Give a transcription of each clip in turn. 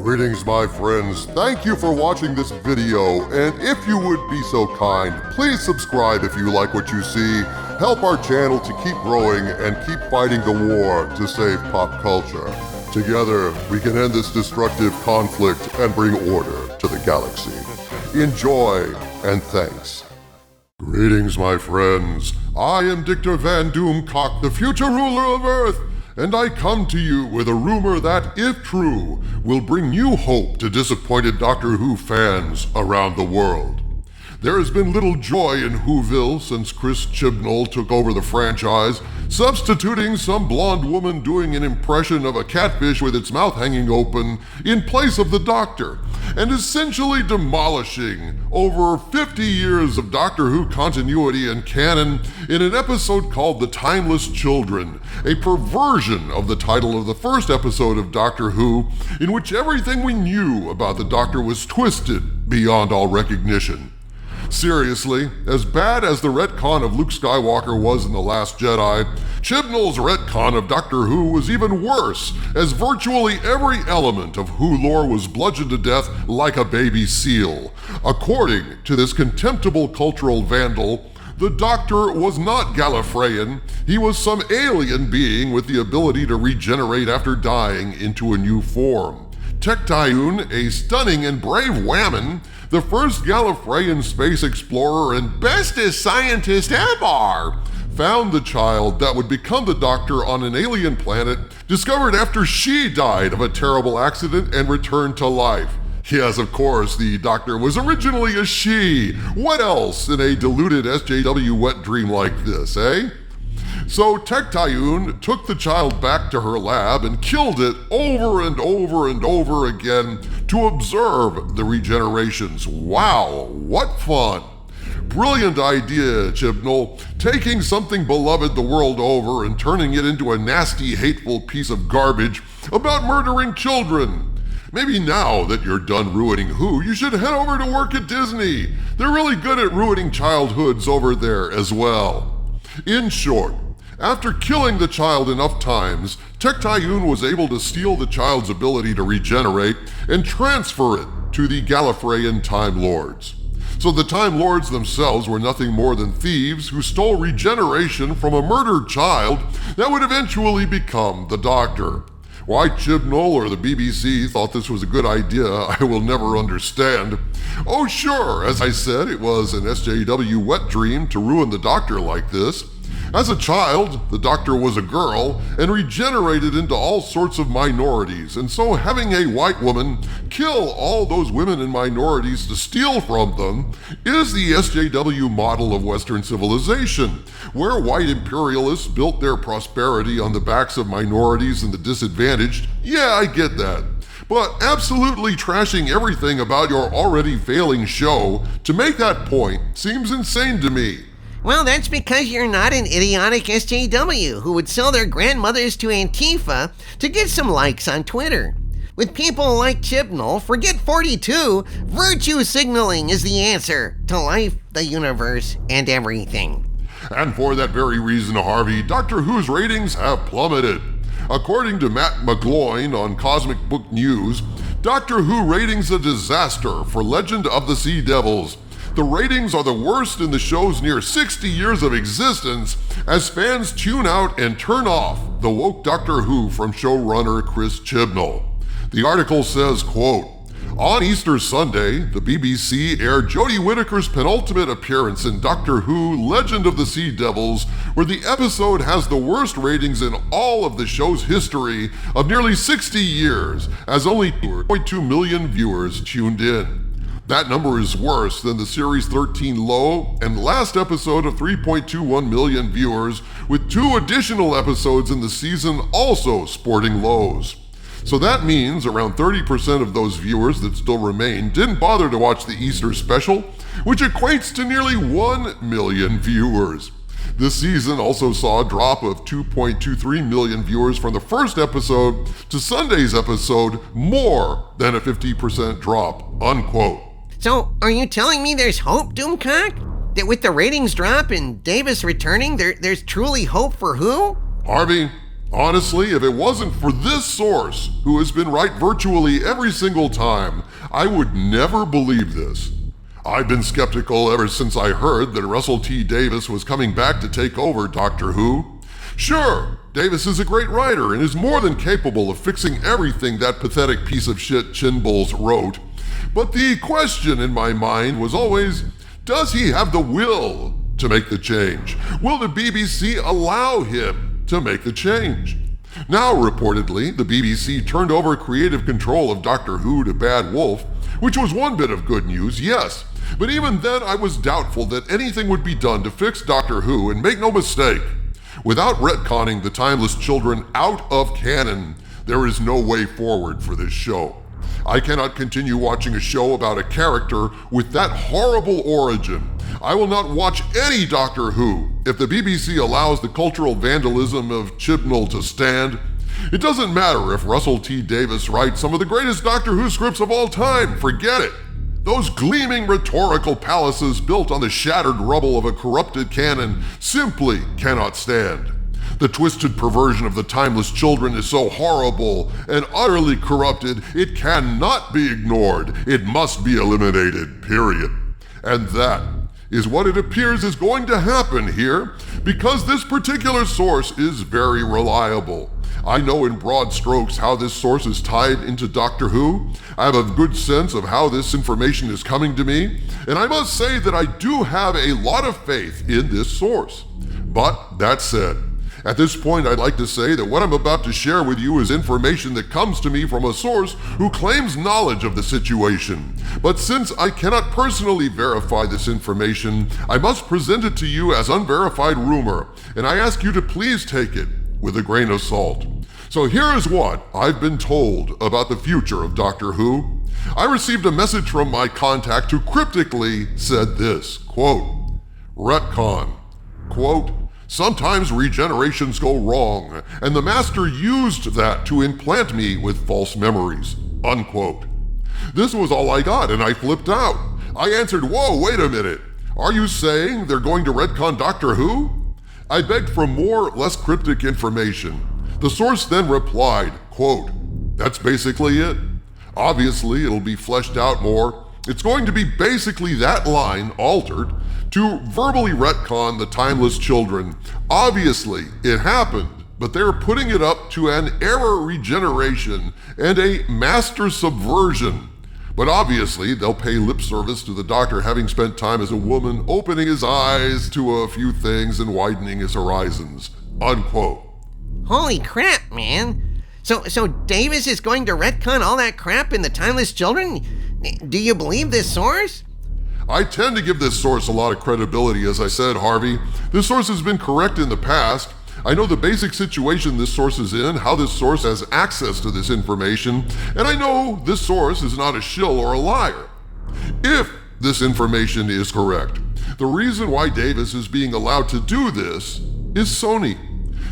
Greetings, my friends. Thank you for watching this video, and if you would be so kind, please subscribe if you like what you see. Help our channel to keep growing and keep fighting the war to save pop culture. Together, we can end this destructive conflict and bring order to the galaxy. Enjoy, and thanks. Greetings, my friends. I am Dictor Van Doomcock, the future ruler of Earth, and I come to you with a rumor that, if true, will bring new hope to disappointed Doctor Who fans around the world. There has been little joy in Whoville since Chris Chibnall took over the franchise, substituting some blonde woman doing an impression of a catfish with its mouth hanging open in place of the Doctor, and essentially demolishing over 50 years of Doctor Who continuity and canon in an episode called The Timeless Children, a perversion of the title of the first episode of Doctor Who, in which everything we knew about the Doctor was twisted beyond all recognition. Seriously, as bad as the retcon of Luke Skywalker was in The Last Jedi, Chibnall's retcon of Doctor Who was even worse, as virtually every element of Who lore was bludgeoned to death like a baby seal. According to this contemptible cultural vandal, the Doctor was not Gallifreyan. He was some alien being with the ability to regenerate after dying into a new form. Tectayun, a stunning and brave whammon, the first Gallifreyan space explorer and bestest scientist ever, found the child that would become the Doctor on an alien planet, discovered after she died of a terrible accident and returned to life. Yes, of course, the Doctor was originally a she. What else in a diluted SJW wet dream like this, eh? So Tectayun took the child back to her lab and killed it over and over and over again to observe the regenerations. Wow, what fun! Brilliant idea, Chibnall, taking something beloved the world over and turning it into a nasty, hateful piece of garbage about murdering children. Maybe now that you're done ruining Who, you should head over to work at Disney. They're really good at ruining childhoods over there as well. In short, after killing the child enough times, Tectayun was able to steal the child's ability to regenerate and transfer it to the Gallifreyan Timelords. So the Timelords themselves were nothing more than thieves who stole regeneration from a murdered child that would eventually become the Doctor. Why Chibnall or the BBC thought this was a good idea, I will never understand. Oh sure, as I said, it was an SJW wet dream to ruin the Doctor like this. As a child, the Doctor was a girl and regenerated into all sorts of minorities, and so having a white woman kill all those women and minorities to steal from them is the SJW model of Western civilization, where white imperialists built their prosperity on the backs of minorities and the disadvantaged. Yeah, I get that. But absolutely trashing everything about your already failing show to make that point seems insane to me. Well, that's because you're not an idiotic SJW who would sell their grandmothers to Antifa to get some likes on Twitter. With people like Chibnall, forget 42, virtue signaling is the answer to life, the universe, and everything. And for that very reason, Harvey, Doctor Who's ratings have plummeted. According to Matt McGloin on Cosmic Book News, Doctor Who ratings a disaster for Legend of the Sea Devils. The ratings are the worst in the show's near 60 years of existence as fans tune out and turn off the woke Doctor Who from showrunner Chris Chibnall. The article says, quote, "On Easter Sunday, the BBC aired Jodie Whittaker's penultimate appearance in Doctor Who Legend of the Sea Devils, where the episode has the worst ratings in all of the show's history of nearly 60 years, as only 2.2 million viewers tuned in. That number is worse than the series' 13 low and last episode of 3.21 million viewers, with 2 additional episodes in the season also sporting lows. So that means around 30% of those viewers that still remain didn't bother to watch the Easter special, which equates to nearly 1 million viewers. This season also saw a drop of 2.23 million viewers from the first episode to Sunday's episode, more than a 50% drop, unquote." So, are you telling me there's hope, Doomcock? That with the ratings drop and Davies returning, there's truly hope for Who? Harvey, Honestly, if it wasn't for this source, who has been right virtually every single time, I would never believe this. I've been skeptical ever since I heard that Russell T. Davies was coming back to take over Doctor Who. Sure, Davies is a great writer and is more than capable of fixing everything that pathetic piece of shit Chinballs wrote. But the question in my mind was always, does he have the will to make the change? Will the BBC allow him to make the change? Now, reportedly, the BBC turned over creative control of Doctor Who to Bad Wolf, which was one bit of good news, yes. But even then, I was doubtful that anything would be done to fix Doctor Who, and make no mistake, without retconning the Timeless Children out of canon, there is no way forward for this show. I cannot continue watching a show about a character with that horrible origin. I will not watch any Doctor Who if the BBC allows the cultural vandalism of Chibnall to stand. It doesn't matter if Russell T. Davies writes some of the greatest Doctor Who scripts of all time. Forget it. Those gleaming rhetorical palaces built on the shattered rubble of a corrupted canon simply cannot stand. The twisted perversion of the Timeless Children is so horrible and utterly corrupted, it cannot be ignored. It must be eliminated, period. And that is what it appears is going to happen here, because this particular source is very reliable. I know in broad strokes how this source is tied into Doctor Who. I have a good sense of how this information is coming to me, and I must say that I do have a lot of faith in this source. But that said, at this point, I'd like to say that what I'm about to share with you is information that comes to me from a source who claims knowledge of the situation. But since I cannot personally verify this information, I must present it to you as unverified rumor, and I ask you to please take it with a grain of salt. So here is what I've been told about the future of Doctor Who. I received a message from my contact who cryptically said this, quote, "Retcon, quote, sometimes regenerations go wrong, and the Master used that to implant me with false memories," unquote. This was all I got, and I flipped out. I answered, whoa, wait a minute. Are you saying they're going to retcon Doctor Who? I begged for more, less cryptic information. The source then replied, quote, "That's basically it. Obviously, it'll be fleshed out more. It's going to be basically that line altered to verbally retcon the Timeless Children. Obviously, it happened, but they're putting it up to an error regeneration and a master subversion. But obviously, they'll pay lip service to the Doctor having spent time as a woman, opening his eyes to a few things and widening his horizons," unquote. Holy crap, man. So Davies is going to retcon all that crap in the Timeless Children? Do you believe this source? I tend to give this source a lot of credibility, as I said, Harvey. This source has been correct in the past. I know the basic situation this source is in, how this source has access to this information, and I know this source is not a shill or a liar. If this information is correct, the reason why Davies is being allowed to do this is Sony.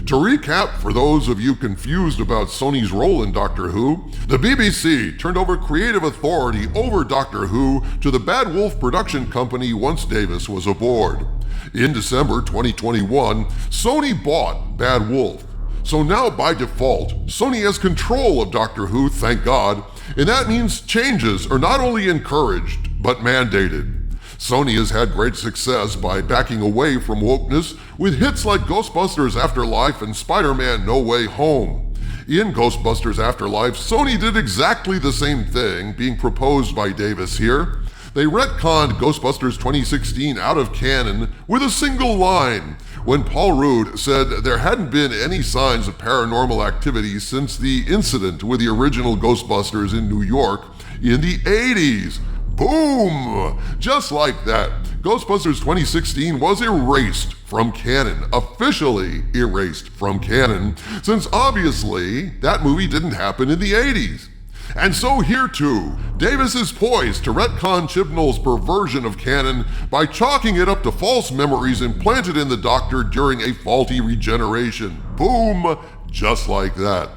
To recap, for those of you confused about Sony's role in Doctor Who, the BBC turned over creative authority over Doctor Who to the Bad Wolf production company once Davies was aboard. In December 2021, Sony bought Bad Wolf. So now by default, Sony has control of Doctor Who, thank God, and that means changes are not only encouraged, but mandated. Sony has had great success by backing away from wokeness with hits like Ghostbusters Afterlife and Spider-Man No Way Home. In Ghostbusters Afterlife, Sony did exactly the same thing being proposed by Davies here. They retconned Ghostbusters 2016 out of canon with a single line when Paul Rudd said there hadn't been any signs of paranormal activity since the incident with the original Ghostbusters in New York in the 80s. Boom! Just like that, Ghostbusters 2016 was erased from canon, officially erased from canon, since obviously that movie didn't happen in the 80s. And so here too, Davies is poised to retcon Chibnall's perversion of canon by chalking it up to false memories implanted in the Doctor during a faulty regeneration. Boom! Just like that.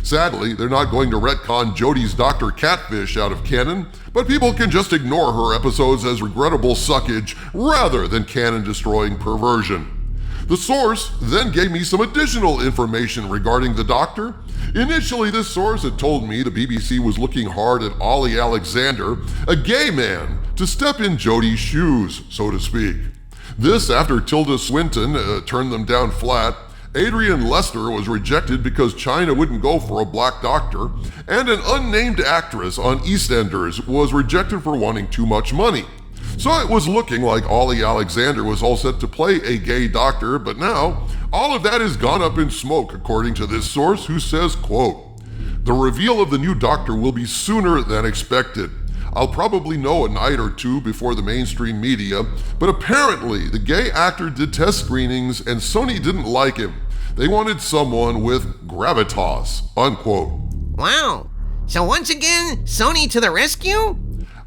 Sadly, they're not going to retcon Jodie's Dr. Catfish out of canon, but people can just ignore her episodes as regrettable suckage rather than canon-destroying perversion. The source then gave me some additional information regarding the doctor. Initially, this source had told me the BBC was looking hard at Ollie Alexander, a gay man, to step in Jodie's shoes, so to speak. This after Tilda Swinton turned them down flat, Adrian Lester was rejected because China wouldn't go for a black doctor, and an unnamed actress on EastEnders was rejected for wanting too much money. So it was looking like Ollie Alexander was all set to play a gay doctor, but now all of that has gone up in smoke, according to this source, who says, quote, "The reveal of the new doctor will be sooner than expected. I'll probably know a night or two before the mainstream media, but apparently the gay actor did test screenings and Sony didn't like him. They wanted someone with gravitas," unquote. Wow. So once again, Sony to the rescue?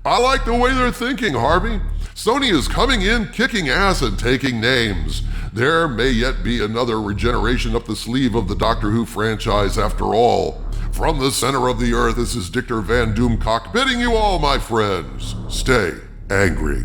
I like the way they're thinking, Harvey. Sony is coming in, kicking ass and taking names. There may yet be another regeneration up the sleeve of the Doctor Who franchise after all. From the center of the earth, this is Dictor Van Doomcock bidding you all, my friends, stay angry.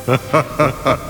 Ha ha ha ha ha.